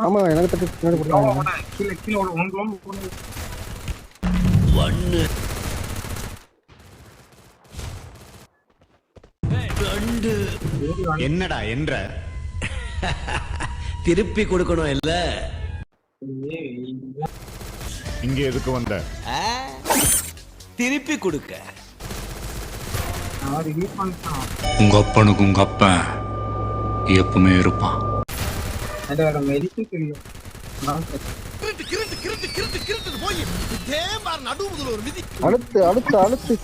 ஆமா எனக்கு என்னடா என்ற திருப்பி கொடுக்கணும் இல்ல. இங்க எதுக்கு வந்த? திருப்பி கொடுக்க. உங்க அப்பனுக்கு உங்க அப்பன் எப்பவுமே இருப்பான். அடுத்து அடுத்து அடுத்து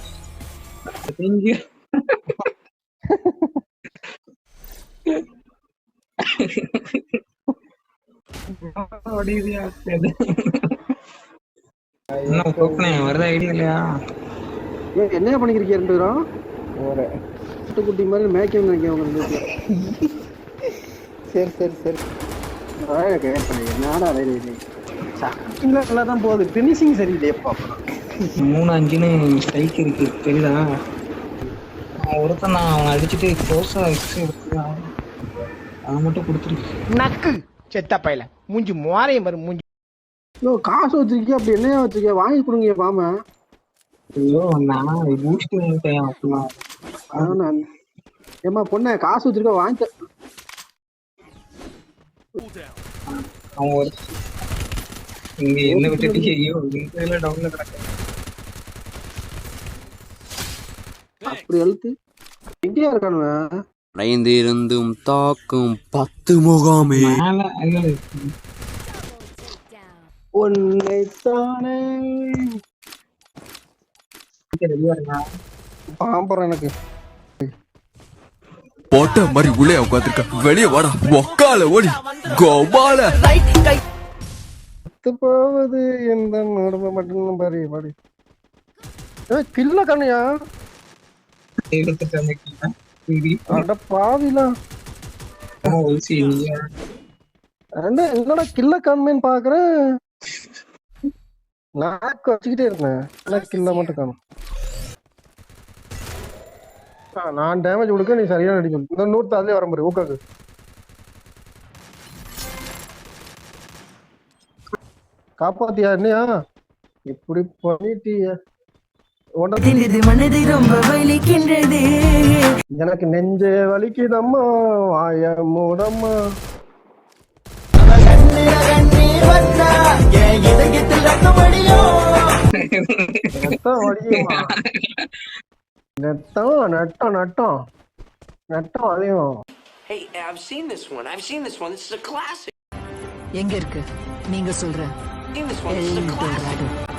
என்ன பண்ணிக்கிறீங்க ரெண்டு பேரும்? ஒரு குட்டி மாதிரி மேய்க்கணும்னு நினைக்கிறேன். சரி சரி சரி என்னடா நல்லா தான் போகுது. பினிஷிங் சரியில்லையப்பா. 3-5ன்னு ஸ்ட்ரைக் இருக்கு தெரியுதா? ஒருத்தன் நான் அவன் அடிச்சுட்டு க்ளோஸா எடுத்துருக்கான். அதை மட்டும் கொடுத்துருக்கு. நக்கு செத்த பையல மூஞ்சி மோரையும் பாரு மூஞ்சி. காசு வச்சிருக்கியா? அப்படி என்னையா வச்சிருக்கியா? வாங்கி கொடுங்க பாம. ஐயோ நான் பூஸ்ட் பண்ணிட்டேன். ஏமா பொண்ண காசு வச்சிருக்க வாங்கி. அவன் ஒரு இங்க என்ன விட்டுட்டு ஐயோ இந்த டவுன்ல கிடக்க. அப்படி எழுத்து இந்தியா இருக்கானுவன். இருந்தும் தாக்கும் 10 முகாமே உன்னைத்தானே பாம்பரம் எனக்கு போட்ட மாதிரி உள்ளே உட்காந்துருக்க. வெளியே வாடா ஒக்கால ஓடி கோபால போவது எந்த நடுமை மட்டும் பாரு பாடி கில்ல கண்ணையா அட பாவிலாம். என்னடா கில்ல காணுமேன்னு பாக்குறேன். நாக்கு வச்சுக்கிட்டே இருந்தேன். கில்ல மட்டும் காணும். நான் டேமேஜ் கொடுக்க நீ சரியா அடிக்கணும். இந்த 100 அதுலயே வர மாதிரி ஊக்காக்கு காப்பாத்தியா என்னையா இப்படி பண்ணிட்டிய? எனக்கு நெஞ்சே வலிக்குதம்மா வாய மூடம்மா. நெட்டம் நட்டம் நட்டம் நட்டம் அதையும். Hey, I've seen this one. This is a classic. எங்க இருக்கு நீங்க சொல்ற? I've seen this one. This is a classic.